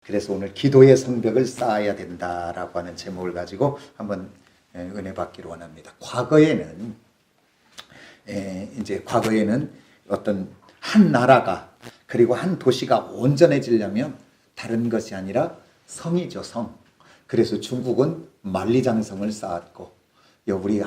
그래서 오늘 기도의 성벽을 쌓아야 된다라고 하는 제목을 가지고 한번 은혜 받기를 원합니다. 과거에는 어떤 한 나라가 그리고 한 도시가 온전해지려면 다른 것이 아니라 성이죠, 성. 그래서 중국은 만리장성을 쌓았고, 우리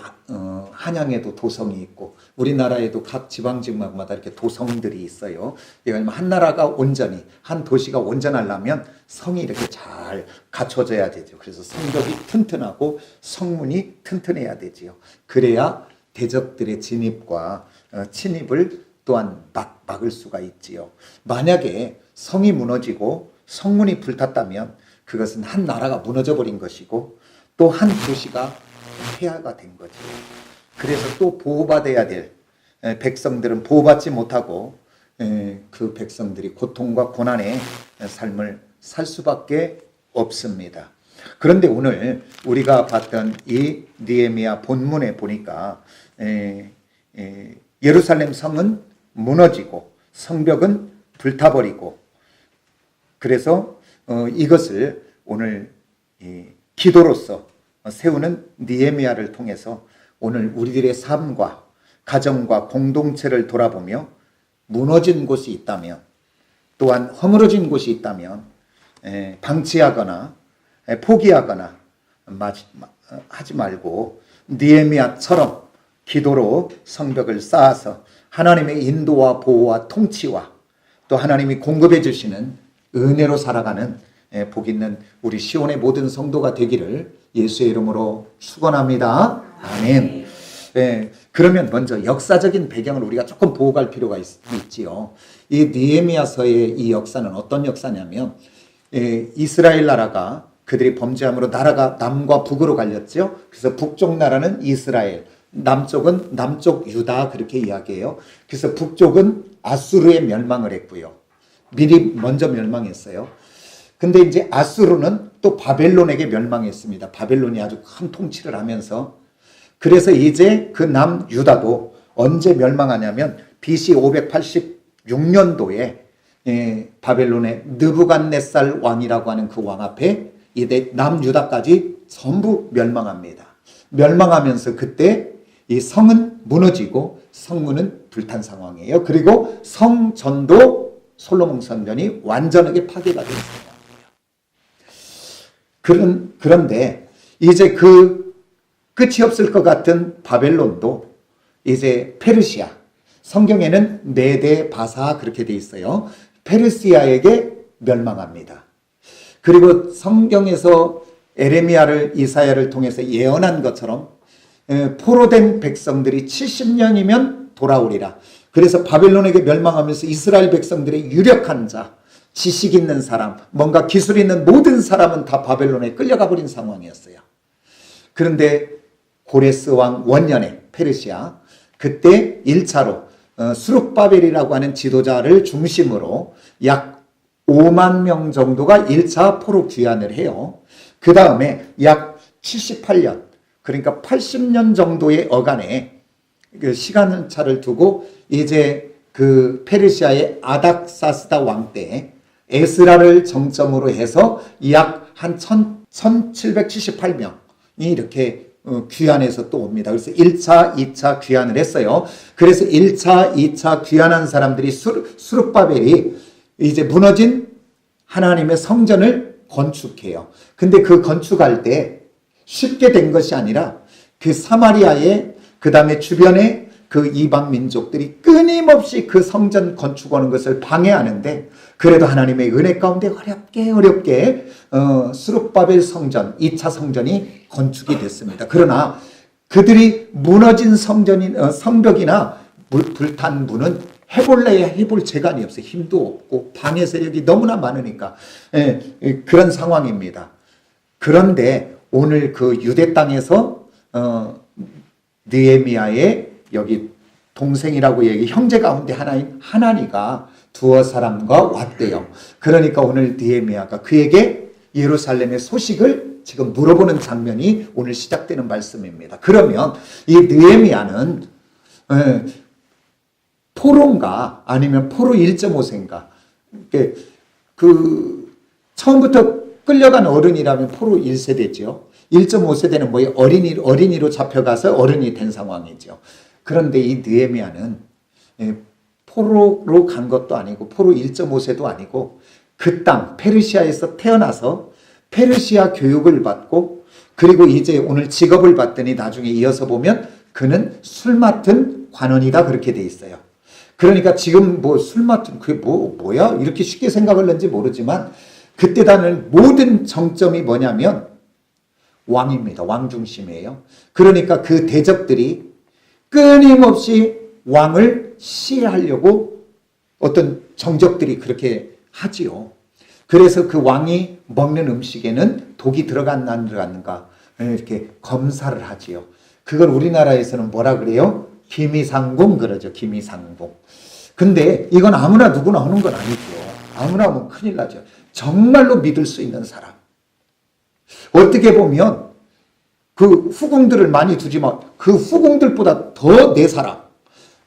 한양에도 도성이 있고, 우리나라에도 각 지방마다 이렇게 도성들이 있어요. 이건 한 나라가 온전히, 한 도시가 온전하려면 성이 이렇게 잘 갖춰져야 되죠. 그래서 성벽이 튼튼하고 성문이 튼튼해야 되지요. 그래야 대적들의 진입과 침입을 또한 막을 수가 있지요. 만약에 성이 무너지고 성문이 불탔다면 그것은 한 나라가 무너져 버린 것이고 또 한 도시가 폐하가 된 거죠. 그래서 또 보호받아야 될 백성들은 보호받지 못하고 그 백성들이 고통과 고난의 삶을 살 수밖에 없습니다. 그런데 오늘 우리가 봤던 이 느헤미야 본문에 보니까 예루살렘 성은 무너지고 성벽은 불타버리고, 그래서 이것을 오늘 기도로서 세우는 느헤미야를 통해서 오늘 우리들의 삶과 가정과 공동체를 돌아보며 무너진 곳이 있다면, 또한 허물어진 곳이 있다면 방치하거나 포기하거나 하지 말고 느헤미야처럼 기도로 성벽을 쌓아서 하나님의 인도와 보호와 통치와 또 하나님이 공급해 주시는 은혜로 살아가는 복 있는 우리 시온의 모든 성도가 되기를 예수의 이름으로 축원합니다. 아멘. 그러면 먼저 역사적인 배경을 우리가 조금 보고 갈 필요가 있지요. 이 느헤미야서의 이 역사는 어떤 역사냐면, 이스라엘 나라가 그들이 범죄함으로 나라가 남과 북으로 갈렸죠. 그래서 북쪽 나라는 이스라엘, 남쪽은 남쪽 유다, 그렇게 이야기해요. 그래서 북쪽은 아수르에 멸망을 했고요. 미리 먼저 멸망했어요. 근데 이제 아수르는 또 바벨론에게 멸망했습니다. 바벨론이 아주 큰 통치를 하면서, 그래서 이제 그 남유다도 언제 멸망하냐면 BC 586년도에 바벨론의 느부갓네살 왕이라고 하는 그 왕 앞에 이제 남유다까지 전부 멸망합니다. 멸망하면서 그때 이 성은 무너지고 성문은 불탄 상황이에요. 그리고 성전도 솔로몬 성전이 완전하게 파괴가 된 상황이에요. 그런데 이제 그 끝이 없을 것 같은 바벨론도 이제 페르시아, 성경에는 메데 바사 그렇게 돼 있어요. 페르시아에게 멸망합니다. 그리고 성경에서 에레미야를, 이사야를 통해서 예언한 것처럼 포로된 백성들이 70년이면 돌아오리라. 그래서 바벨론에게 멸망하면서 이스라엘 백성들의 유력한 자, 지식 있는 사람, 뭔가 기술 있는 모든 사람은 다 바벨론에 끌려가 버린 상황이었어요. 그런데 고레스 왕 원년에 페르시아, 그때 1차로 수룹바벨이라고 하는 지도자를 중심으로 약 5만 명 정도가 1차 포로 귀환을 해요. 그 다음에 약 78년, 그러니까 80년 정도의 어간에 그 시간차를 두고 이제 그 페르시아의 아닥사스다 왕 때 에스라를 정점으로 해서 약 한 1778명이 이렇게 귀환해서 또 옵니다. 그래서 1차, 2차 귀환을 했어요. 그래서 1차, 2차 귀환한 사람들이 수룹바벨이 이제 무너진 하나님의 성전을 건축해요. 근데 그 건축할 때 쉽게 된 것이 아니라 그 사마리아에, 그 다음에 주변에 그 이방 민족들이 끊임없이 그 성전 건축하는 것을 방해하는데, 그래도 하나님의 은혜 가운데 어렵게 수룹바벨 성전, 2차 성전이 건축이 됐습니다. 그러나 그들이 무너진 성벽이나 불탄 문은 해볼래야 해볼 재간이 없어요. 힘도 없고 방해 세력이 너무나 많으니까 그런 상황입니다. 그런데 오늘 그 유대 땅에서 느헤미야의 여기 동생이라고 얘기, 형제 가운데 하나인 하나니가 두어 사람과 왔대요. 그러니까 오늘 느헤미야가 그에게 예루살렘의 소식을 지금 물어보는 장면이 오늘 시작되는 말씀입니다. 그러면 이 느헤미야는 포로인가 아니면 포로 1.5세인가? 처음부터 끌려간 어른이라면 포로 1세대죠. 1.5세대는 뭐 어린이로 잡혀가서 어른이 된 상황이죠. 그런데 이 느헤미야는 포로로 간 것도 아니고 포로 1.5세도 아니고 그 땅 페르시아에서 태어나서 페르시아 교육을 받고 그리고 이제 오늘 직업을 받더니 나중에 이어서 보면 그는 술 맡은 관원이다 그렇게 돼 있어요. 그러니까 지금 뭐 술 맡은 그게 뭐야 이렇게 쉽게 생각을 했는지 모르지만 그때 다는 모든 정점이 뭐냐면 왕입니다. 왕 중심이에요. 그러니까 그 대적들이 끊임없이 왕을 시해하려고 어떤 정적들이 그렇게 하지요. 그래서 그 왕이 먹는 음식에는 독이 들어갔나 안 들어갔는가 이렇게 검사를 하지요. 그걸 우리나라에서는 뭐라 그래요? 기미상궁 그러죠. 기미상궁. 근데 이건 아무나 누구나 하는 건 아니죠. 아무나 하면 큰일 나죠. 정말로 믿을 수 있는 사람. 어떻게 보면 그 후궁들을 많이 두지만 그 후궁들보다 더 내 사람.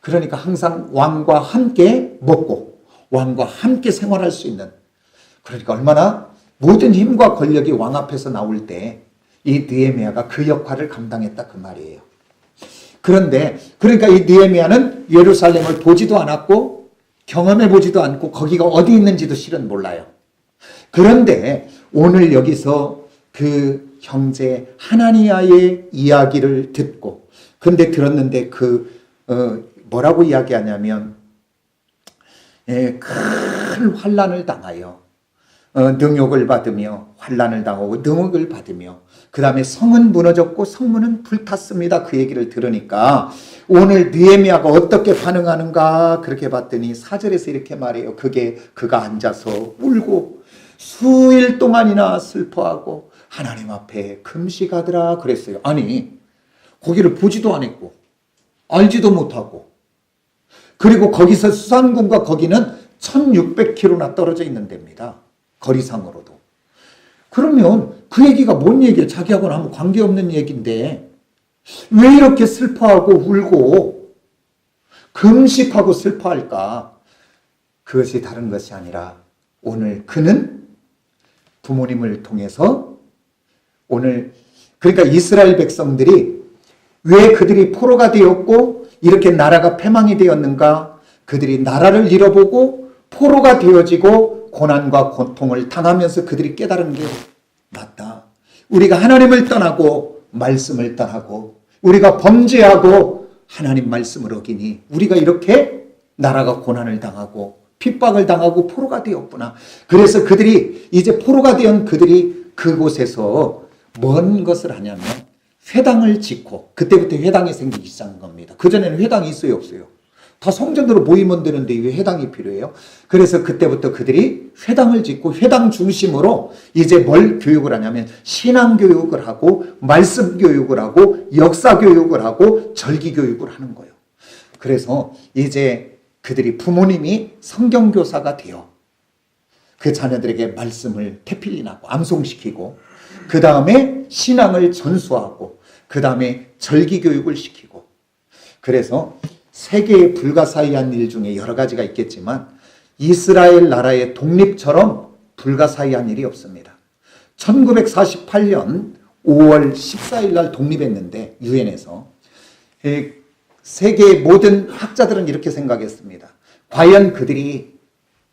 그러니까 항상 왕과 함께 먹고 왕과 함께 생활할 수 있는 그러니까 얼마나 모든 힘과 권력이 왕 앞에서 나올 때 이 느헤미야가 그 역할을 감당했다 그 말이에요. 그런데 그러니까 이 느헤미야는 예루살렘을 보지도 않았고 경험해 보지도 않고 거기가 어디 있는지도 실은 몰라요. 그런데 오늘 여기서 그 형제 하나니야의 이야기를 듣고 근데 들었는데 뭐라고 이야기하냐면 큰 환난을 당하여 능욕을 받으며 환난을 당하고 능욕을 받으며 그 다음에 성은 무너졌고 성문은 불탔습니다. 그 얘기를 들으니까 오늘 느헤미야가 어떻게 반응하는가 그렇게 봤더니 4절에서 이렇게 말해요. 그가 앉아서 울고 수일 동안이나 슬퍼하고 하나님 앞에 금식하더라 그랬어요. 아니 거기를 보지도 않았고 알지도 못하고 그리고 거기서 수산궁과 거기는 1600km나 떨어져 있는 데입니다. 거리상으로도. 그러면 그 얘기가 뭔 얘기예요? 자기하고는 아무 관계없는 얘기인데 왜 이렇게 슬퍼하고 울고 금식하고 슬퍼할까? 그것이 다른 것이 아니라 오늘 그는 부모님을 통해서 오늘 그러니까 이스라엘 백성들이 왜 그들이 포로가 되었고 이렇게 나라가 패망이 되었는가? 그들이 나라를 잃어보고 포로가 되어지고 고난과 고통을 당하면서 그들이 깨달은 게 맞다. 우리가 하나님을 떠나고 말씀을 떠나고 우리가 범죄하고 하나님 말씀을 어기니 우리가 이렇게 나라가 고난을 당하고 핍박을 당하고 포로가 되었구나. 그래서 그들이 이제 포로가 되었던 그들이 그곳에서 뭔 것을 하냐면 회당을 짓고 그때부터 회당이 생기기 시작한 겁니다. 그전에는 회당이 있어요 없어요? 다 성전으로 모이면 되는데 왜 회당이 필요해요? 그래서 그때부터 그들이 회당을 짓고 회당 중심으로 이제 뭘 교육을 하냐면 신앙 교육을 하고 말씀 교육을 하고 역사 교육을 하고 절기 교육을 하는 거예요. 그래서 이제 그들이 부모님이 성경교사가 되어 그 자녀들에게 말씀을 태필린하고 암송시키고 그 다음에 신앙을 전수하고 그 다음에 절기 교육을 시키고 그래서 세계에 불가사의한 일 중에 여러 가지가 있겠지만 이스라엘 나라의 독립처럼 불가사의한 일이 없습니다. 1948년 5월 14일 날 독립했는데 유엔에서 세계의 모든 학자들은 이렇게 생각했습니다. 과연 그들이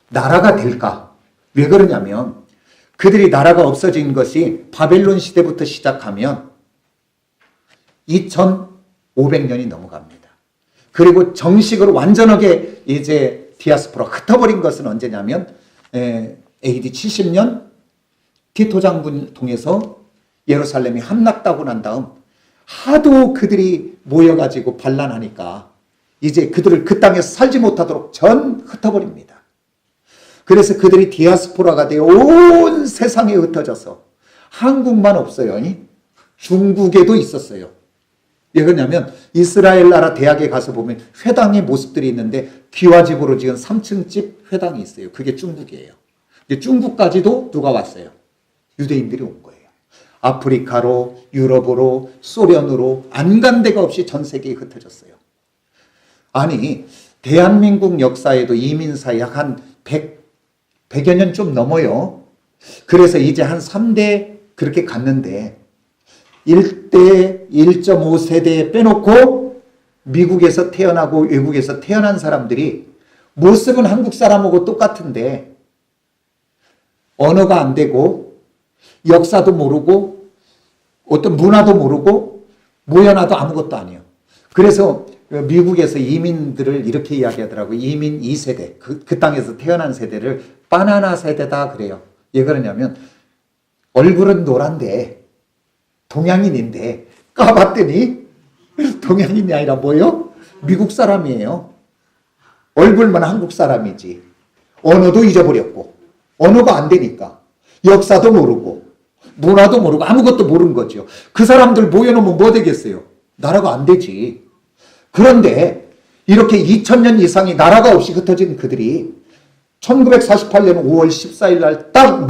나라가 될까? 왜 그러냐면 그들이 나라가 없어진 것이 바벨론 시대부터 시작하면 2500년이 넘어갑니다. 그리고 정식으로 완전하게 이제 디아스포라 흩어버린 것은 언제냐면 AD 70년 티토 장군을 통해서 예루살렘이 함락되고 난 다음 하도 그들이 모여가지고 반란하니까 이제 그들을 그 땅에서 살지 못하도록 전 흩어버립니다. 그래서 그들이 디아스포라가 되어 온 세상에 흩어져서 한국만 없어요. 중국에도 있었어요. 왜 그러냐면 이스라엘 나라 대학에 가서 보면 회당의 모습들이 있는데 기와집으로 지은 3층 집 회당이 있어요. 그게 중국이에요. 근데 중국까지도 누가 왔어요? 유대인들이 온 거예요. 아프리카로, 유럽으로, 소련으로 안 간 데가 없이 전 세계에 흩어졌어요. 아니 대한민국 역사에도 이민사 약 한 100여 년 좀 넘어요. 그래서 이제 한 3대 그렇게 갔는데 1대 1.5세대 빼놓고 미국에서 태어나고 외국에서 태어난 사람들이 모습은 한국 사람하고 똑같은데 언어가 안 되고 역사도 모르고 어떤 문화도 모르고 모여놔도 아무것도 아니에요. 그래서 미국에서 이민들을 이렇게 이야기하더라고요. 이민 2세대, 그 땅에서 태어난 세대를 바나나 세대다 그래요. 왜 그러냐면 얼굴은 노란데 동양인인데 까봤더니 동양인이 아니라 뭐요? 미국 사람이에요. 얼굴만 한국 사람이지. 언어도 잊어버렸고 언어가 안 되니까 역사도 모르고 문화도 모르고 아무것도 모르는 거죠. 그 사람들 모여놓으면 뭐 되겠어요? 나라가 안 되지. 그런데 이렇게 2000년 이상이 나라가 없이 흩어진 그들이 1948년 5월 14일 날 딱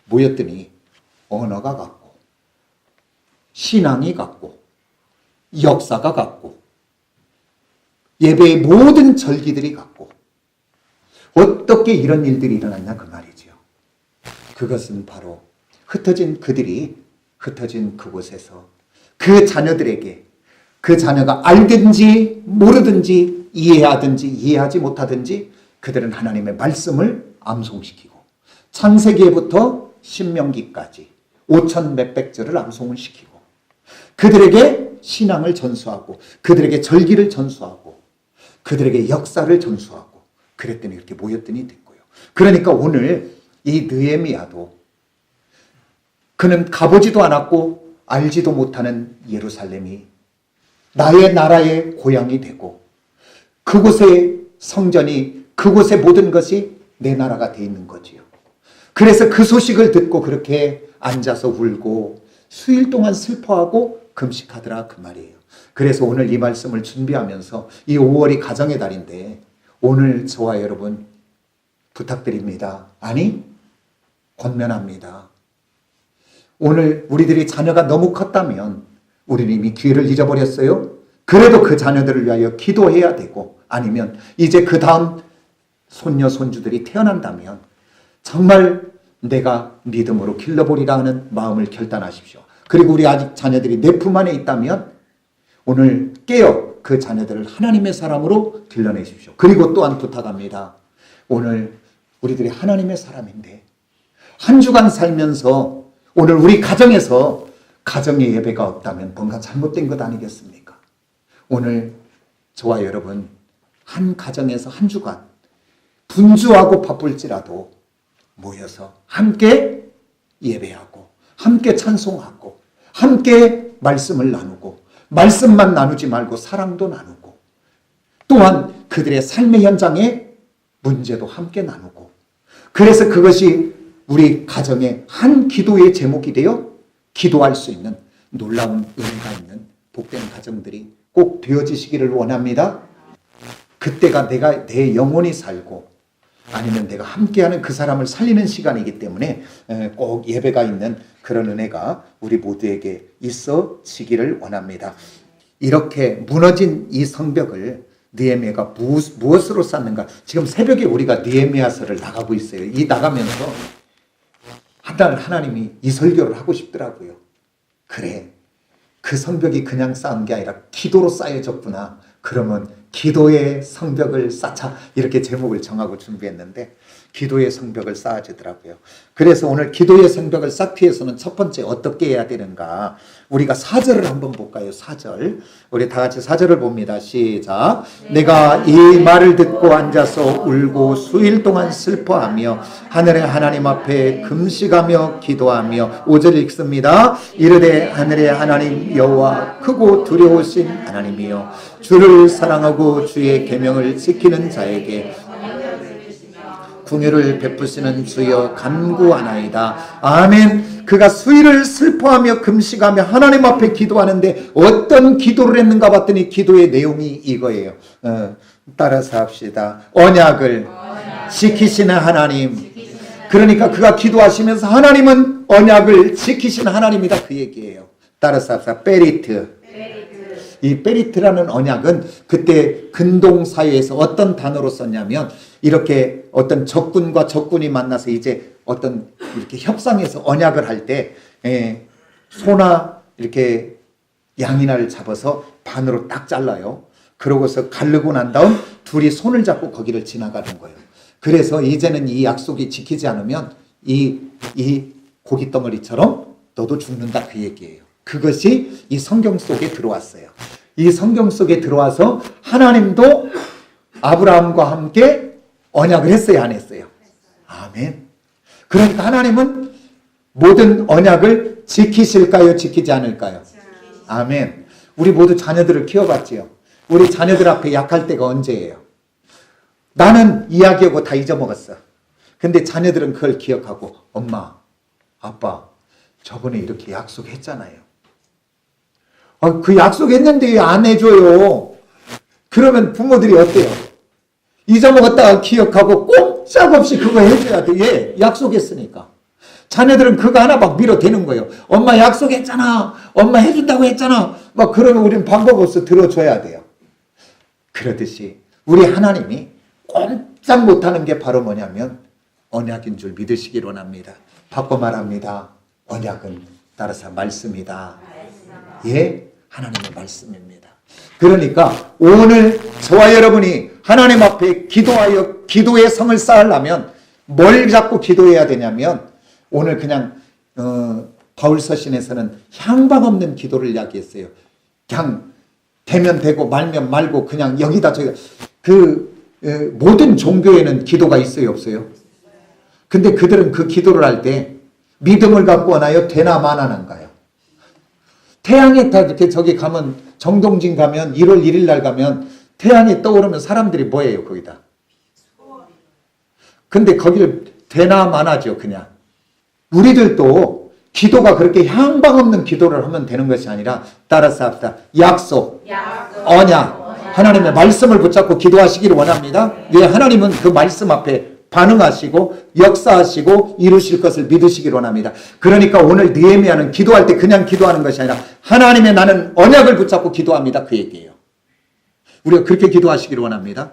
모였더니 언어가 같고 신앙이 같고 역사가 같고 예배의 모든 절기들이 같고 어떻게 이런 일들이 일어났냐 그 말이죠. 그것은 바로 흩어진 그들이 흩어진 그곳에서 그 자녀들에게 그 자녀가 알든지 모르든지 이해하든지 이해하지 못하든지 그들은 하나님의 말씀을 암송시키고 창세기부터 신명기까지 5천 몇백 절을 암송을 시키고 그들에게 신앙을 전수하고 그들에게 절기를 전수하고 그들에게 역사를 전수하고 그랬더니 이렇게 모였더니 됐고요. 그러니까 오늘 이 느헤미야도 그는 가보지도 않았고 알지도 못하는 예루살렘이 나의 나라의 고향이 되고 그곳의 성전이 그곳의 모든 것이 내 나라가 돼 있는 거지요. 그래서 그 소식을 듣고 그렇게 앉아서 울고 수일 동안 슬퍼하고 금식하더라 그 말이에요. 그래서 오늘 이 말씀을 준비하면서 이 5월이 가정의 달인데 오늘 저와 여러분 부탁드립니다. 아니 권면합니다. 오늘 우리들이 자녀가 너무 컸다면 우리는 이미 기회를 잊어버렸어요. 그래도 그 자녀들을 위하여 기도해야 되고 아니면 이제 그 다음 손녀 손주들이 태어난다면 정말 내가 믿음으로 길러보리라 하는 마음을 결단하십시오. 그리고 우리 아직 자녀들이 내 품 안에 있다면 오늘 깨어 그 자녀들을 하나님의 사람으로 길러내십시오. 그리고 또한 부탁합니다. 오늘 우리들이 하나님의 사람인데 한 주간 살면서 오늘 우리 가정에서 가정의 예배가 없다면 뭔가 잘못된 것 아니겠습니까? 오늘 저와 여러분 한 가정에서 한 주간 분주하고 바쁠지라도 모여서 함께 예배하고 함께 찬송하고 함께 말씀을 나누고 말씀만 나누지 말고 사랑도 나누고 또한 그들의 삶의 현장에 문제도 함께 나누고 그래서 그것이 우리 가정의 한 기도의 제목이 되어 기도할 수 있는 놀라운 은혜가 있는 복된 가정들이 꼭 되어지시기를 원합니다. 그때가 내 영혼이 살고 아니면 내가 함께하는 그 사람을 살리는 시간이기 때문에 꼭 예배가 있는 그런 은혜가 우리 모두에게 있어지기를 원합니다. 이렇게 무너진 이 성벽을 느헤미야가 무엇으로 쌓는가? 지금 새벽에 우리가 느헤미야서를 나가고 있어요. 이 나가면서 한날 하나님이 이 설교를 하고 싶더라고요. 그래, 그 성벽이 그냥 쌓은 게 아니라 기도로 쌓여졌구나. 그러면 기도의 성벽을 쌓자 이렇게 제목을 정하고 준비했는데 기도의 성벽을 쌓아지더라고요. 그래서 오늘 기도의 성벽을 쌓기 위해서는 첫 번째 어떻게 해야 되는가? 우리가 4절을 한번 볼까요? 4절. 우리 다 같이 4절을 봅니다. 시작. 내가 이 말을 듣고 앉아서 울고 수일 동안 슬퍼하며 하늘의 하나님 앞에 금식하며 기도하며 5절 읽습니다. 이르되 하늘의 하나님 여호와 크고 두려우신 하나님이여 주를 사랑하고 주의 계명을 지키는 자에게 긍휼을 베푸시는 주여 간구하나이다. 아멘. 그가 수일을 슬퍼하며 금식하며 하나님 앞에 기도하는데 어떤 기도를 했는가 봤더니 기도의 내용이 이거예요. 따라서 합시다. 언약을 지키시는 하나님. 그러니까 그가 기도하시면서 하나님은 언약을 지키시는 하나님이다 그 얘기예요. 따라서 합시다. 베리트. 이 베리트라는 언약은 그때 근동 사회에서 어떤 단어로 썼냐면 이렇게 어떤 적군과 적군이 만나서 이제 어떤 이렇게 협상해서 언약을 할 때 소나 이렇게 양이나를 잡아서 반으로 딱 잘라요. 그러고서 가르고 난 다음 둘이 손을 잡고 거기를 지나가는 거예요. 그래서 이제는 이 약속이 지키지 않으면 이 고기 덩어리처럼 너도 죽는다 그 얘기예요. 그것이 이 성경 속에 들어왔어요. 이 성경 속에 들어와서 하나님도 아브라함과 함께 언약을 했어요, 안 했어요? 아멘. 그러니까 하나님은 모든 언약을 지키실까요, 지키지 않을까요? 아멘. 우리 모두 자녀들을 키워봤지요. 우리 자녀들 앞에 약할 때가 언제예요? 나는 이야기하고 다 잊어먹었어. 근데 자녀들은 그걸 기억하고 엄마, 아빠 저번에 이렇게 약속했잖아요. 그 약속했는데 왜 안 해줘요? 그러면 부모들이 어때요? 잊어먹었다가 기억하고 꼼짝없이 그거 해줘야 돼. 예, 약속했으니까. 자녀들은 그거 하나 막 밀어대는 거예요. 엄마 약속했잖아. 엄마 해준다고 했잖아. 막 그러면 우리는 방법 없어 들어줘야 돼요. 그러듯이 우리 하나님이 꼼짝 못하는 게 바로 뭐냐면 언약인 줄 믿으시길 원합니다. 바꿔 말합니다. 언약은 따라서 말씀이다. 예, 하나님의 말씀입니다. 그러니까 오늘 저와 여러분이 하나님 앞에 기도하여 기도의 성을 쌓으려면 뭘 잡고 기도해야 되냐면 오늘 그냥 바울 서신에서는 향방 없는 기도를 이야기했어요. 그냥 되면 되고 말면 말고 그냥 여기다 저기다. 모든 종교에는 기도가 있어요, 없어요? 근데 그들은 그 기도를 할 때 믿음을 갖고 하나요? 되나 마나난가요? 태양에 다 이렇게 저기 가면 정동진 가면 1월 1일 날 가면 태양이 떠오르면 사람들이 뭐예요, 거기다? 근데 거기를 되나 마나죠, 그냥. 우리들도 기도가 그렇게 향방 없는 기도를 하면 되는 것이 아니라 따라서 합시다. 약속, 언약, 하나님의 말씀을 붙잡고 기도하시기를 원합니다. 왜 하나님은 그 말씀 앞에 반응하시고 역사하시고 이루실 것을 믿으시기를 원합니다. 그러니까 오늘 느헤미야는 기도할 때 그냥 기도하는 것이 아니라 하나님의 나는 언약을 붙잡고 기도합니다. 그 얘기예요. 우리가 그렇게 기도하시기를 원합니다.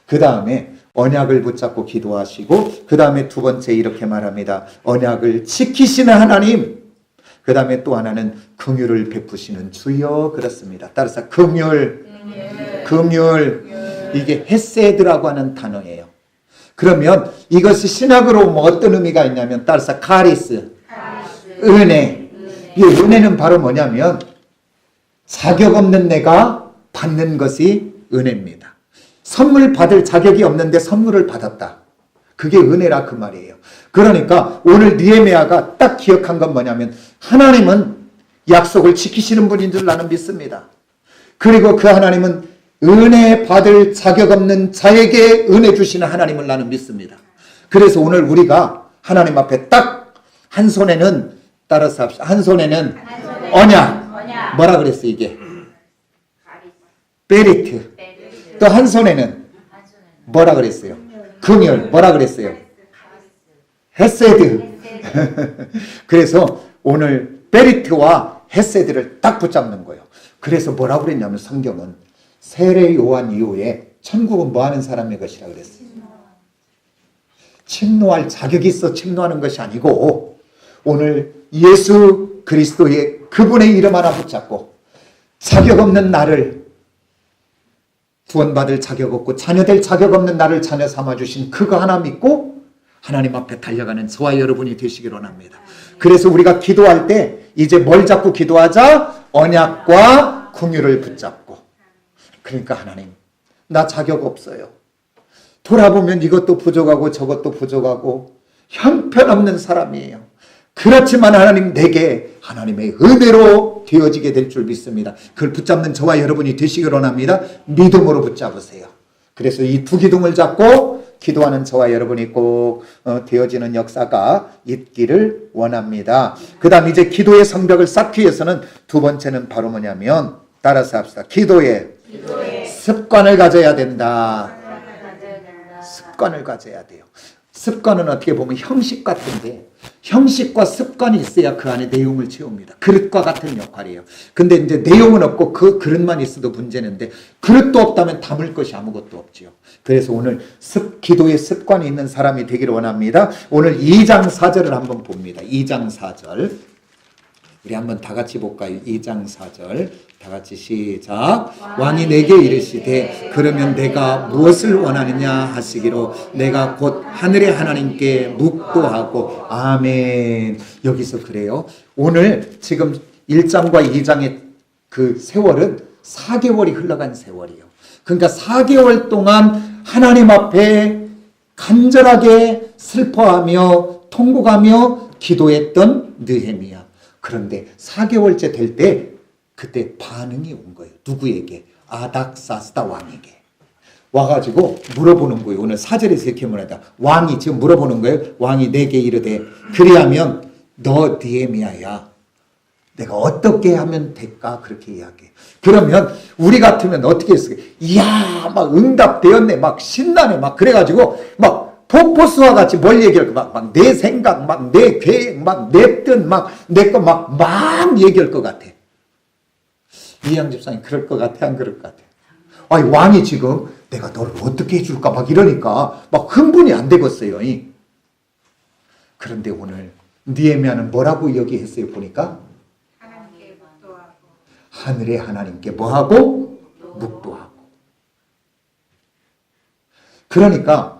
그 다음에 언약을 붙잡고 기도하시고 그 다음에 두 번째 이렇게 말합니다. 언약을 지키시는 하나님. 그 다음에 또 하나는 긍휼을 베푸시는 주여. 그렇습니다. 따라서 긍휼. 이게 헤세드라고 하는 단어예요. 그러면 이것이 신학으로 뭐 어떤 의미가 있냐면 따라서 카리스. 은혜. 이 은혜는 바로 뭐냐면 자격 없는 내가 받는 것이 은혜입니다. 선물 받을 자격이 없는데 선물을 받았다. 그게 은혜라 그 말이에요. 그러니까 오늘 느헤미야가 딱 기억한 건 뭐냐면 하나님은 약속을 지키시는 분인 줄 나는 믿습니다. 그리고 그 하나님은 은혜 받을 자격 없는 자에게 은혜 주시는 하나님을 나는 믿습니다. 그래서 오늘 우리가 하나님 앞에 딱 한 손에는 따라서 합시다. 한 손에는 언약. 뭐라 그랬어 이게? 베리트. 또 한 손에는 뭐라 그랬어요? 긍휼. 뭐라 그랬어요? 헤세드. 그래서 오늘 베리트와 헤세드를 딱 붙잡는 거예요. 그래서 뭐라고 그랬냐면 성경은 세례 요한 이후에 천국은 뭐 하는 사람의 것이라 그랬어요? 침노할 자격이 있어 침노하는 것이 아니고 오늘 예수 그리스도의 그분의 이름 하나 붙잡고 자격 없는 나를 구원받을 자격 없고 자녀될 자격 없는 나를 자녀 삼아주신 그거 하나 믿고 하나님 앞에 달려가는 저와 여러분이 되시길 원합니다. 그래서 우리가 기도할 때 이제 뭘 잡고 기도하자? 언약과 긍휼을 붙잡고. 그러니까 하나님 나 자격 없어요. 돌아보면 이것도 부족하고 저것도 부족하고 형편없는 사람이에요. 그렇지만 하나님 내게 하나님의 은혜로 되어지게 될 줄 믿습니다. 그걸 붙잡는 저와 여러분이 되시길 원합니다. 믿음으로 붙잡으세요. 그래서 이 두 기둥을 잡고 기도하는 저와 여러분이 꼭 되어지는 역사가 있기를 원합니다. 그 다음 이제 기도의 성벽을 쌓기 위해서는 두 번째는 바로 뭐냐면 따라서 합시다. 기도의 습관을 가져야 된다. 습관을 가져야 돼요. 습관은 어떻게 보면 형식 같은데 형식과 습관이 있어야 그 안에 내용을 채웁니다. 그릇과 같은 역할이에요. 근데 이제 내용은 없고 그 그릇만 있어도 문제는데 그릇도 없다면 담을 것이 아무것도 없지요. 그래서 오늘 기도의 습관이 있는 사람이 되기를 원합니다. 오늘 2장 4절을 한번 봅니다. 2장 4절. 우리 한번 다 같이 볼까요? 2장 4절. 다 같이 시작. 왕이 내게 이르시되 그러면 내가 무엇을 원하느냐 하시기로 내가 곧 하늘의 하나님께 묵도하고. 아멘. 여기서 그래요. 오늘 지금 1장과 2장의 그 세월은 4개월이 흘러간 세월이에요. 그러니까 4개월 동안 하나님 앞에 간절하게 슬퍼하며 통곡하며 기도했던 느헤미야. 그런데 4개월째 될 때 그때 반응이 온 거예요. 누구에게? 아닥사스다 왕에게. 와가지고 물어보는 거예요. 오늘 4절에서 이렇게 말하다. 왕이 지금 물어보는 거예요. 왕이 내게 이르되 그리하면 너 느헤미야야. 내가 어떻게 하면 될까? 그렇게 이야기해. 그러면 우리 같으면 어떻게 했을까? 이야 막 응답되었네. 막 신나네. 막 그래가지고 막 폭포수와 같이 뭘 얘기할 거 막 내 생각, 막 내 계획, 막 내 뜻, 막 내 거 막 얘기할 것 같아. 이양 집사님 그럴 것 같아? 안 그럴 것 같아? 아니 왕이 지금 내가 너를 어떻게 해줄까 막 이러니까 막 흥분이 안 되겠어요. 그런데 오늘 느헤미야는 뭐라고 얘기했어요? 보니까 하나님께 묵도하고. 하늘의 하나님께 뭐하고? 묵도하고. 그러니까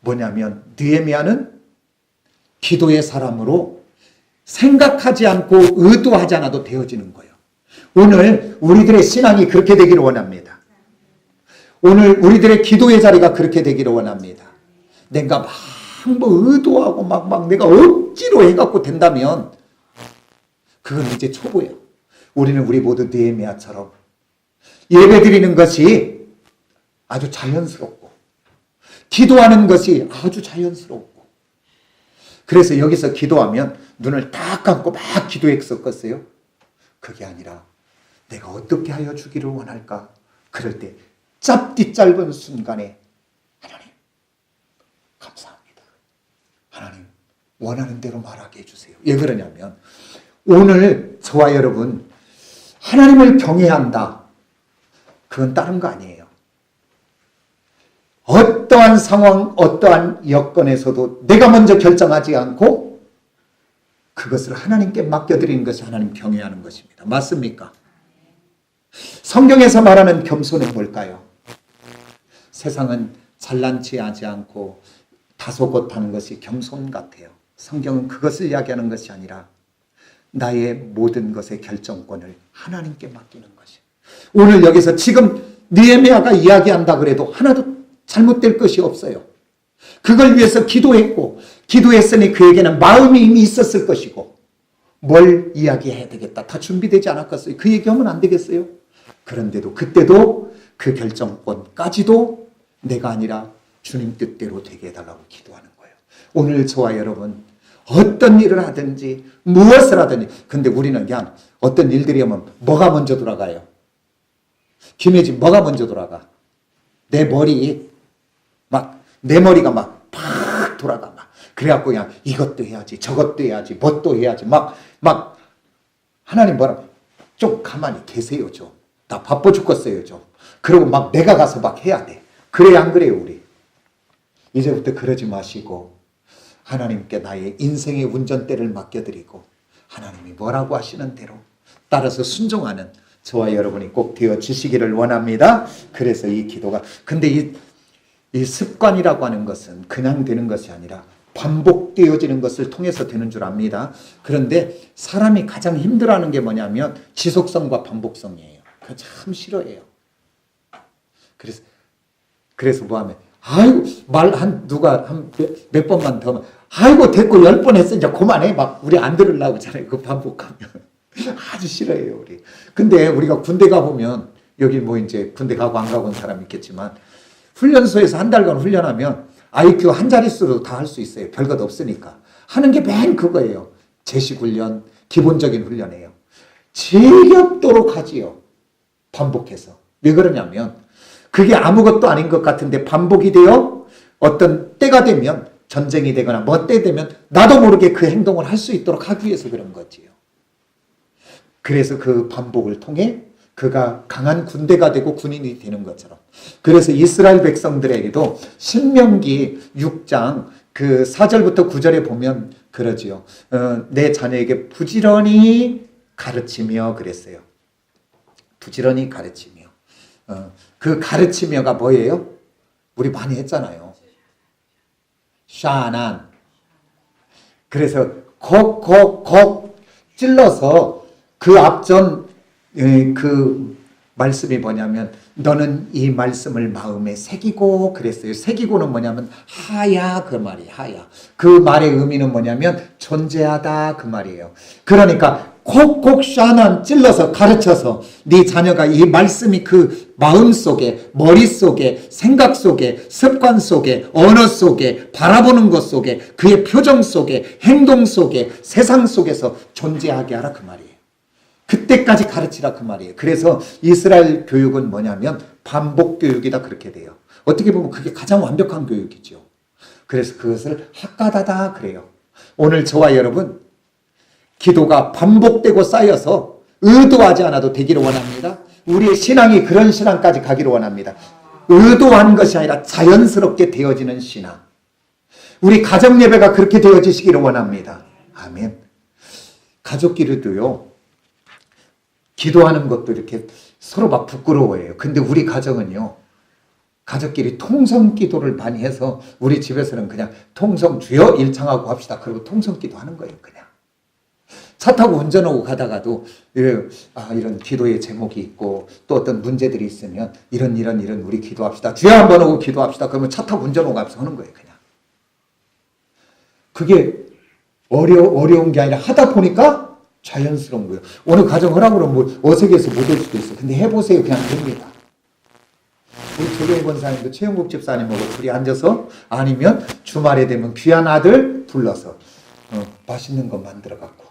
뭐냐면 느헤미야는 기도의 사람으로 생각하지 않고 의도하지 않아도 되어지는 거예요. 오늘 우리들의 신앙이 그렇게 되기를 원합니다. 오늘 우리들의 기도의 자리가 그렇게 되기를 원합니다. 내가 막 뭐 의도하고 막 내가 억지로 해갖고 된다면 그건 이제 초보예요. 우리는 우리 모두 느헤미야처럼 예배 드리는 것이 아주 자연스럽고 기도하는 것이 아주 자연스럽고 그래서 여기서 기도하면 눈을 딱 감고 막 기도했었겠어요? 그게 아니라 내가 어떻게 하여 주기를 원할까? 그럴 때 짧디 짧은 순간에 하나님 감사합니다. 하나님 원하는 대로 말하게 해주세요. 왜 그러냐면 오늘 저와 여러분 하나님을 경외해야 한다. 그건 다른 거 아니에요. 어떠한 상황, 어떠한 여건에서도 내가 먼저 결정하지 않고 그것을 하나님께 맡겨드리는 것이 하나님 경외하는 것입니다. 맞습니까? 성경에서 말하는 겸손은 뭘까요? 세상은 잘난 체하지 않고 다소곳하는 것이 겸손 같아요. 성경은 그것을 이야기하는 것이 아니라 나의 모든 것의 결정권을 하나님께 맡기는 것이에요. 오늘 여기서 지금 느헤미야가 이야기한다 그래도 하나도 잘못될 것이 없어요. 그걸 위해서 기도했고 기도했으니 그에게는 마음이 이미 있었을 것이고 뭘 이야기해야 되겠다. 다 준비되지 않았겠어요. 그 얘기하면 안 되겠어요. 그런데도 그때도 그 결정권까지도 내가 아니라 주님 뜻대로 되게 해달라고 기도하는 거예요. 오늘 저와 여러분 어떤 일을 하든지 무엇을 하든지 근데 우리는 그냥 어떤 일들이 오면 뭐가 먼저 돌아가요? 김혜진 뭐가 먼저 돌아가? 내 머리가 막 팍 돌아가 막 그래갖고 그냥 이것도 해야지 저것도 해야지 뭣도 해야지 막 하나님 뭐라 좀 가만히 계세요 좀. 나 바빠 죽겠어요 좀. 그리고 막 내가 가서 막 해야 돼. 그래야 안 그래요 우리? 이제부터 그러지 마시고 하나님께 나의 인생의 운전대를 맡겨드리고 하나님이 뭐라고 하시는 대로 따라서 순종하는 저와 여러분이 꼭 되어지시기를 원합니다. 그래서 이 기도가 근데 이 습관이라고 하는 것은 그냥 되는 것이 아니라 반복되어지는 것을 통해서 되는 줄 압니다. 그런데 사람이 가장 힘들어하는 게 뭐냐면 지속성과 반복성이에요. 그거 참 싫어해요. 그래서 뭐하면 아이고 누가 한 몇 번만 더 하면 아이고 됐고 10번 했어 이제 그만해 막 우리 안 들으려고 하잖아요. 그 반복하면 아주 싫어해요 우리. 근데 우리가 군대 가보면 여기 뭐 이제 군대 가고 안 가고 온 사람 있겠지만 훈련소에서 한 달간 훈련하면 IQ 한 자릿수로 다 할 수 있어요. 별것 없으니까. 하는 게 맨 그거예요. 제식 훈련, 기본적인 훈련이에요. 지겹도록 하지요. 반복해서. 왜 그러냐면 그게 아무것도 아닌 것 같은데 반복이 돼요. 어떤 때가 되면 전쟁이 되거나 뭐 때 되면 나도 모르게 그 행동을 할 수 있도록 하기 위해서 그런 거지요. 그래서 그 반복을 통해 그가 강한 군대가 되고 군인이 되는 것처럼. 그래서 이스라엘 백성들에게도 신명기 6장 그 4절부터 9절에 보면 그러지요. 내 자녀에게 부지런히 가르치며 그랬어요. 부지런히 가르치며. 그 가르치며가 뭐예요? 우리 많이 했잖아요. 샤난. 그래서 곡 찔러서 그 앞전 그 말씀이 뭐냐면 너는 이 말씀을 마음에 새기고 그랬어요. 새기고는 뭐냐면 하야 그 말이에요. 하야. 그 말의 의미는 뭐냐면 존재하다 그 말이에요. 그러니까 콕콕 샤난 찔러서 가르쳐서 네 자녀가 이 말씀이 그 마음 속에 머릿속에 생각 속에 습관 속에 언어 속에 바라보는 것 속에 그의 표정 속에 행동 속에 세상 속에서 존재하게 하라 그 말이에요. 그때까지 가르치라 그 말이에요. 그래서 이스라엘 교육은 뭐냐면 반복 교육이다 그렇게 돼요. 어떻게 보면 그게 가장 완벽한 교육이죠. 그래서 그것을 학가다다 그래요. 오늘 저와 여러분 기도가 반복되고 쌓여서 의도하지 않아도 되기를 원합니다. 우리의 신앙이 그런 신앙까지 가기를 원합니다. 의도한 것이 아니라 자연스럽게 되어지는 신앙. 우리 가정 예배가 그렇게 되어지시기를 원합니다. 아멘. 가족끼리도요. 기도하는 것도 이렇게 서로 막 부끄러워해요. 근데 우리 가정은요. 가족끼리 통성 기도를 많이 해서 우리 집에서는 그냥 통성 주여 일창하고 합시다. 그리고 통성 기도하는 거예요. 그냥. 차 타고 운전하고 가다가도 이런 기도의 제목이 있고 또 어떤 문제들이 있으면 이런 우리 기도합시다. 주여 한번 하고 기도합시다. 그러면 차 타고 운전하고 가면서 하는 거예요. 그냥. 그게 어려운 게 아니라 하다 보니까 자연스러운 거예요. 어느 가정 하라고 그러면 뭐 어색해서 못 올 수도 있어. 근데 해보세요. 그냥 됩니다. 우리 조경희 권사님도 최영국 집사님하고 둘이 앉아서 아니면 주말에 되면 귀한 아들 불러서 맛있는 거 만들어 갖고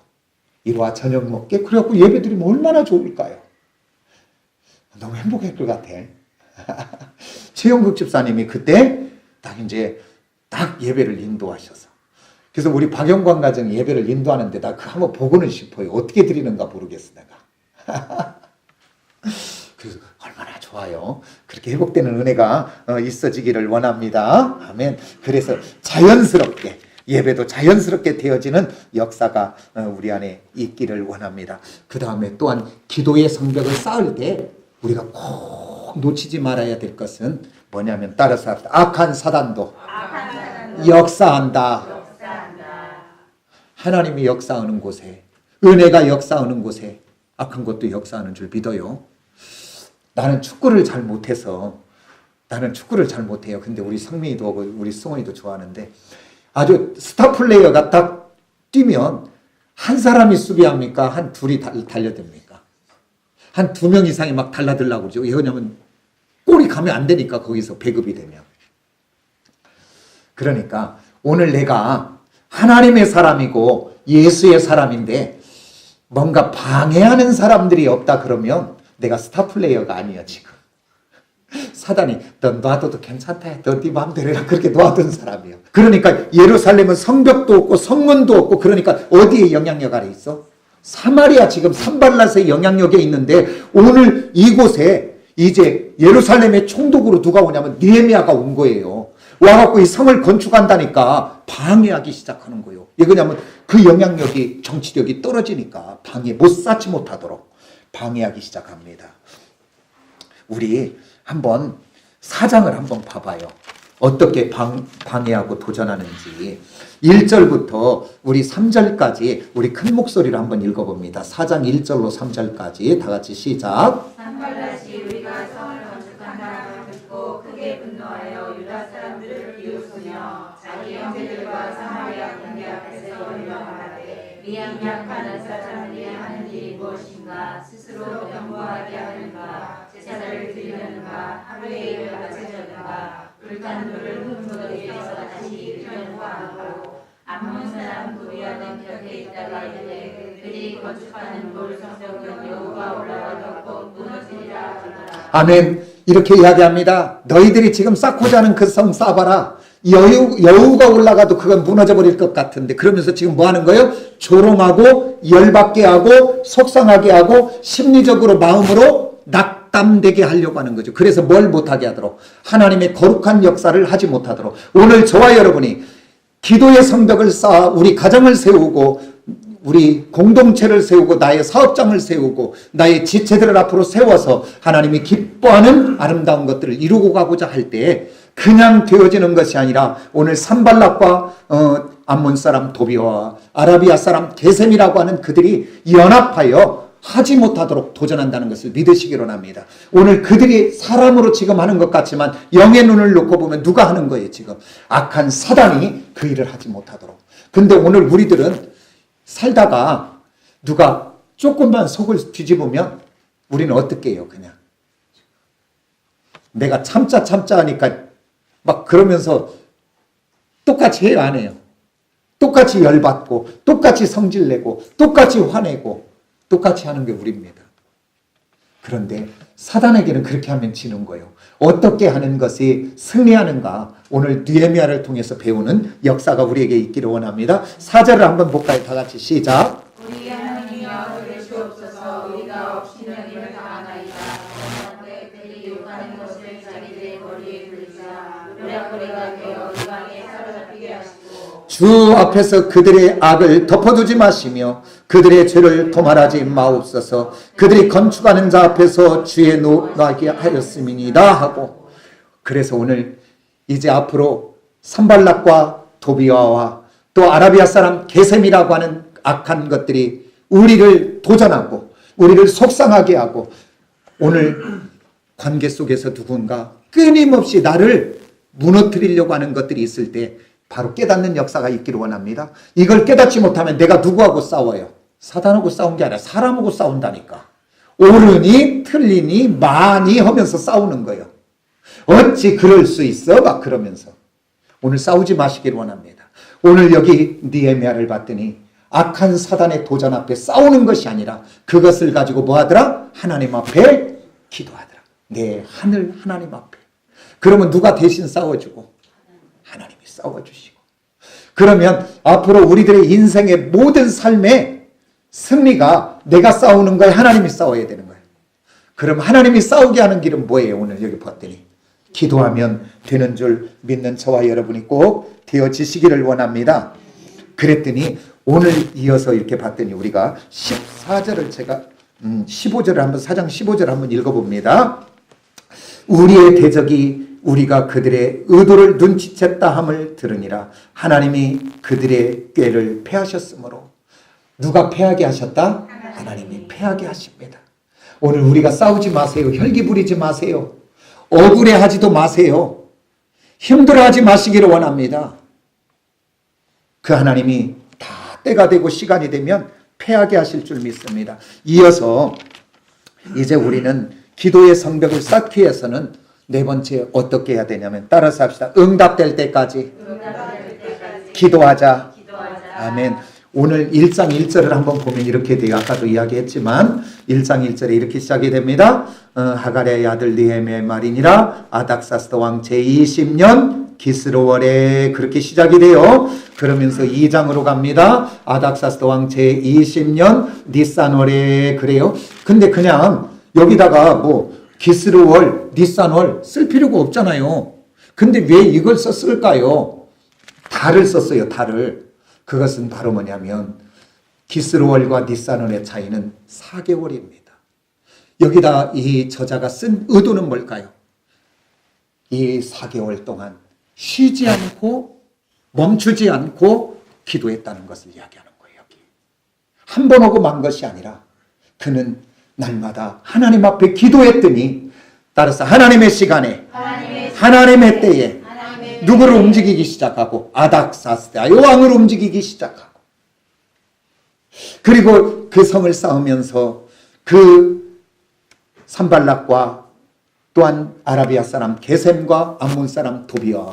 이리와 저녁 먹게 그래갖고 예배 드리면 얼마나 좋을까요? 너무 행복할 것 같아. 최영국 집사님이 그때 딱 예배를 인도하셔서 그래서 우리 박영광 가정 예배를 인도하는데 나 그거 한번 보고는 싶어요. 어떻게 드리는가 모르겠어 내가. 그래서 얼마나 좋아요. 그렇게 회복되는 은혜가 있어지기를 원합니다. 아멘. 그래서 자연스럽게 예배도 자연스럽게 되어지는 역사가 우리 안에 있기를 원합니다. 그 다음에 또한 기도의 성벽을 쌓을 때 우리가 꼭 놓치지 말아야 될 것은 뭐냐면 따라서 합시다. 악한 사단도 역사한다. 하나님이 역사하는 곳에 은혜가 역사하는 곳에 악한 것도 역사하는 줄 믿어요. 나는 축구를 잘 못해요. 근데 우리 성민이도 우리 승원이도 좋아하는데 아주 스타 플레이어가 딱 뛰면 한 사람이 수비합니까? 한 둘이 달려듭니까? 한 2명 이상이 막 달라들라고 그러죠. 왜냐면 골이 가면 안 되니까 거기서 배급이 되면. 그러니까 오늘 내가 하나님의 사람이고 예수의 사람인데 뭔가 방해하는 사람들이 없다 그러면 내가 스타 플레이어가 아니야 지금. 사단이 너 놔둬도 괜찮다. 너 네 마음대로 해라. 그렇게 놔둔 사람이에요. 그러니까 예루살렘은 성벽도 없고 성문도 없고 그러니까 어디에 영향력 아래 있어? 사마리아 지금 산발랏의 영향력에 있는데 오늘 이곳에 이제 예루살렘의 총독으로 누가 오냐면 느헤미야가 온 거예요. 와갖고 이 성을 건축한다니까 방해하기 시작하는 거예요. 왜 그러냐면 그 영향력이 정치력이 떨어지니까 못 쌓지 못하도록 방해하기 시작합니다. 우리 한번 사장을 한번 봐봐요. 어떻게 방해하고 도전하는지. 1절부터 우리 3절까지 우리 큰 목소리로 한번 읽어봅니다. 4장 1절로 3절까지 다 같이 시작. 산발랏이 우리가 성을 건축한 바람을 듣고 크게 분노하여 유다 사람들을 비웃으며 자기 형제들과 사마리아 군대 앞에서 명하되 이 양약하는 사람들이 하는 일이 무엇인가? 스스로 경고하게 하는가? 제사를 드리는가? 하루에 일을 바쳐주는가? 불탄 돌을 흙무더기에서 다시 일어나고 암몬 사람 구비하는 곁에 있다가 이르되 그들이 건축하는 돌 성벽은 여호와 올라와서 무너지리라 하더라. 아멘. 이렇게 이야기합니다. 너희들이 지금 쌓고자 하는 그 성 쌓아봐라. 여우가 올라가도 그건 무너져 버릴 것 같은데 그러면서 지금 뭐 하는 거예요? 조롱하고 열받게 하고 속상하게 하고 심리적으로 마음으로 낙담되게 하려고 하는 거죠. 그래서 뭘 못하게 하도록 하나님의 거룩한 역사를 하지 못하도록 오늘 저와 여러분이 기도의 성벽을 쌓아 우리 가정을 세우고 우리 공동체를 세우고 나의 사업장을 세우고 나의 지체들을 앞으로 세워서 하나님이 기뻐하는 아름다운 것들을 이루고 가고자 할 때 그냥 되어지는 것이 아니라 오늘 산발락과 암몬 사람 도비와 아라비아 사람 게셈이라고 하는 그들이 연합하여 하지 못하도록 도전한다는 것을 믿으시기로 합니다. 오늘 그들이 사람으로 지금 하는 것 같지만 영의 눈을 놓고 보면 누가 하는 거예요 지금? 악한 사단이 그 일을 하지 못하도록. 근데 오늘 우리들은 살다가 누가 조금만 속을 뒤집으면 우리는 어떻게 해요? 그냥 내가 참자 하니까 막 그러면서 똑같이 해요, 안 해요? 똑같이 열받고 똑같이 성질내고 똑같이 화내고 똑같이 하는 게 우리입니다. 그런데 사단에게는 그렇게 하면 지는 거예요. 어떻게 하는 것이 승리하는가 오늘 느헤미야를 통해서 배우는 역사가 우리에게 있기를 원합니다. 4절을 한번 볼까요? 다 같이 시작. 우리 하나님이여 주옵소서. 우리가 없이는 일을 다하나이다. 그들이 욕하는 것을 자기들의 머리에 들자. 노략거리가 되어 이방에 사로잡히게 하시고 주 앞에서 그들의 악을 덮어두지 마시며 그들의 죄를 도말하지 마옵소서. 그들이 건축하는 자 앞에서 주의 노하게 하였음이니이다 하고. 그래서 오늘 이제 앞으로 산발락과 도비아와 또 아라비아 사람 게셈이라고 하는 악한 것들이 우리를 도전하고 우리를 속상하게 하고 오늘 관계 속에서 누군가 끊임없이 나를 무너뜨리려고 하는 것들이 있을 때 바로 깨닫는 역사가 있기를 원합니다. 이걸 깨닫지 못하면 내가 누구하고 싸워요? 사단하고 싸운 게 아니라 사람하고 싸운다니까. 옳으니 틀리니 많이 하면서 싸우는 거예요. 어찌 그럴 수 있어? 막 그러면서. 오늘 싸우지 마시기를 원합니다. 오늘 여기 느헤미야를 봤더니 악한 사단의 도전 앞에 싸우는 것이 아니라 그것을 가지고 뭐 하더라? 하나님 앞에 기도하더라. 내 하늘 하나님 앞에. 그러면 누가 대신 싸워주고? 하나님이 싸워주시고. 그러면 앞으로 우리들의 인생의 모든 삶의 승리가 내가 싸우는 거에 하나님이 싸워야 되는 거예요. 그럼 하나님이 싸우게 하는 길은 뭐예요? 오늘 여기 봤더니 기도하면 되는 줄 믿는 저와 여러분이 꼭 되어지시기를 원합니다. 그랬더니 오늘 이어서 이렇게 봤더니 우리가 14절을 제가 15절을 한번 4장 15절을 한번 읽어봅니다. 우리의 대적이 우리가 그들의 의도를 눈치챘다 함을 들으니라. 하나님이 그들의 꾀를 패하셨으므로. 누가 패하게 하셨다? 하나님이 패하게 하십니다. 오늘 우리가 싸우지 마세요. 혈기 부리지 마세요. 억울해하지도 마세요. 힘들어하지 마시기를 원합니다. 그 하나님이 다 때가 되고 시간이 되면 패하게 하실 줄 믿습니다. 이어서 이제 우리는 기도의 성벽을 쌓기 위해서는 네 번째 어떻게 해야 되냐면 따라서 합시다. 응답될 때까지 기도하자. 아멘. 오늘 1장 1절을 한번 보면 이렇게 돼요. 아까도 이야기했지만 1장 1절에 이렇게 시작이 됩니다. 하갈의 아들 느헤미야의 말이니라. 아닥사스다 왕 제20년 기스로월에 그렇게 시작이 돼요. 그러면서 2장으로 갑니다. 아닥사스다 왕 제20년 니산월에 그래요. 근데 그냥 여기다가 뭐 기스로월, 니산월 쓸 필요가 없잖아요. 근데 왜 이걸 썼을까요? 달을 썼어요. 달을. 그것은 바로 뭐냐면 기스로월과 니산월의 차이는 4개월입니다. 여기다 이 저자가 쓴 의도는 뭘까요? 이 4개월 동안 쉬지 않고 멈추지 않고 기도했다는 것을 이야기하는 거예요. 여기. 한 번 오고 만 것이 아니라 그는 날마다 하나님 앞에 기도했더니 따라서 하나님의 시간에 하나님의 때에 누구를 움직이기 시작하고 아닥사스다의 왕을 움직이기 시작하고 그리고 그 성을 쌓으면서 그 산발락과 또한 아라비아 사람 게셈과 암몬 사람 도비아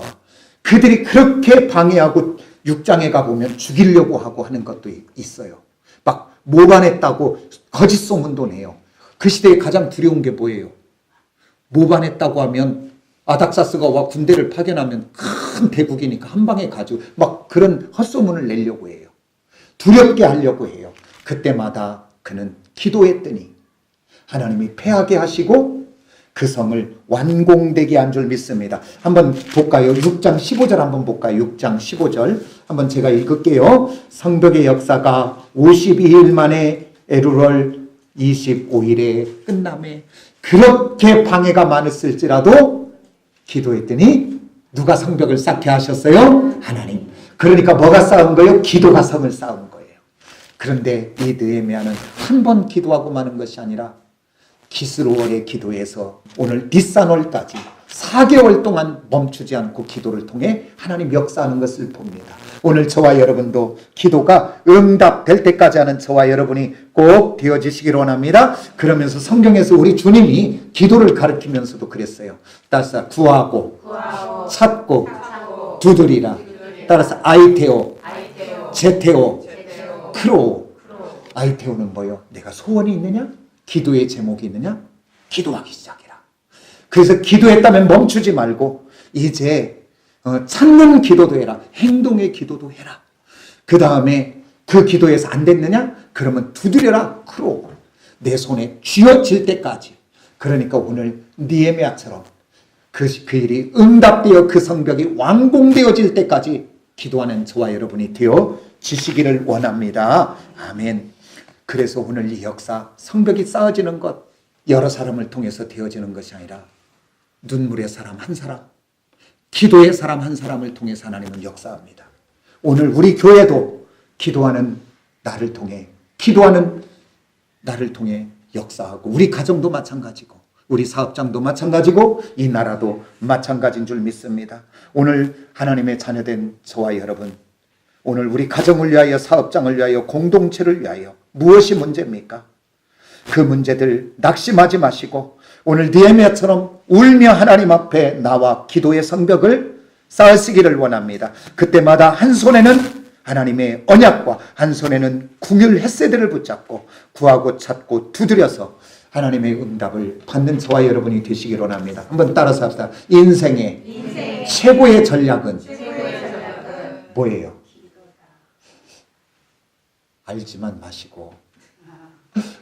그들이 그렇게 방해하고 6장에 가보면 죽이려고 하고 하는 것도 있어요. 막 모반했다고 거짓 소문도 내요. 그 시대에 가장 두려운 게 뭐예요? 모반했다고 하면 아닥사스가 와 군대를 파견하면 큰 대국이니까 한 방에 가지고 막 그런 헛소문을 내려고 해요. 두렵게 하려고 해요. 그때마다 그는 기도했더니 하나님이 패하게 하시고 그 성을 완공되게 한 줄 믿습니다. 한번 볼까요? 6장 15절 한번 볼까요? 6장 15절 한번 제가 읽을게요. 성벽의 역사가 52일 만에 에루월 25일에 끝남에 그렇게 방해가 많았을지라도 기도했더니 누가 성벽을 쌓게 하셨어요? 하나님. 그러니까 뭐가 쌓은 거예요? 기도가 성을 쌓은 거예요. 그런데 이 느헤미야는 한 번 기도하고 마는 것이 아니라 기스로월의 기도에서 오늘 닛산월까지 4개월 동안 멈추지 않고 기도를 통해 하나님 역사하는 것을 봅니다. 오늘 저와 여러분도 기도가 응답될 때까지 하는 저와 여러분이 꼭 되어지시기를 원합니다. 그러면서 성경에서 우리 주님이 기도를 가르치면서도 그랬어요. 따라서 구하고 찾고 두드리라. 따라서 아이테오, 제테오, 크로. 아이테오는 뭐요? 내가 소원이 있느냐? 기도의 제목이 있느냐? 기도하기 시작해라. 그래서 기도했다면 멈추지 말고 이제 찾는 기도도 해라. 행동의 기도도 해라. 그 다음에 그 기도에서 안 됐느냐? 그러면 두드려라. 크로. 내 손에 쥐어질 때까지. 그러니까 오늘 느헤미야처럼 그 일이 응답되어 그 성벽이 완공되어질 때까지 기도하는 저와 여러분이 되어지시기를 원합니다. 아멘. 그래서 오늘 이 역사, 성벽이 쌓아지는 것, 여러 사람을 통해서 되어지는 것이 아니라 눈물의 사람 한 사람, 기도의 사람 한 사람을 통해서 하나님은 역사합니다. 오늘 우리 교회도 기도하는 나를 통해 역사하고, 우리 가정도 마찬가지고, 우리 사업장도 마찬가지고, 이 나라도 마찬가지인 줄 믿습니다. 오늘 하나님의 자녀된 저와 여러분, 오늘 우리 가정을 위하여, 사업장을 위하여, 공동체를 위하여 무엇이 문제입니까? 그 문제들 낙심하지 마시고 오늘 느헤미야처럼 울며 하나님 앞에 나와 기도의 성벽을 쌓으시기를 원합니다. 그때마다 한 손에는 하나님의 언약과 한 손에는 궁율 헤세드를 붙잡고 구하고 찾고 두드려서 하나님의 응답을 받는 저와 여러분이 되시기를 원합니다. 한번 따라서 합시다. 인생의 최고의 전략은 뭐예요? 알지만 마시고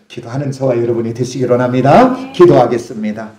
기도하는 저와 여러분이 되시기를 원합니다. 기도하겠습니다.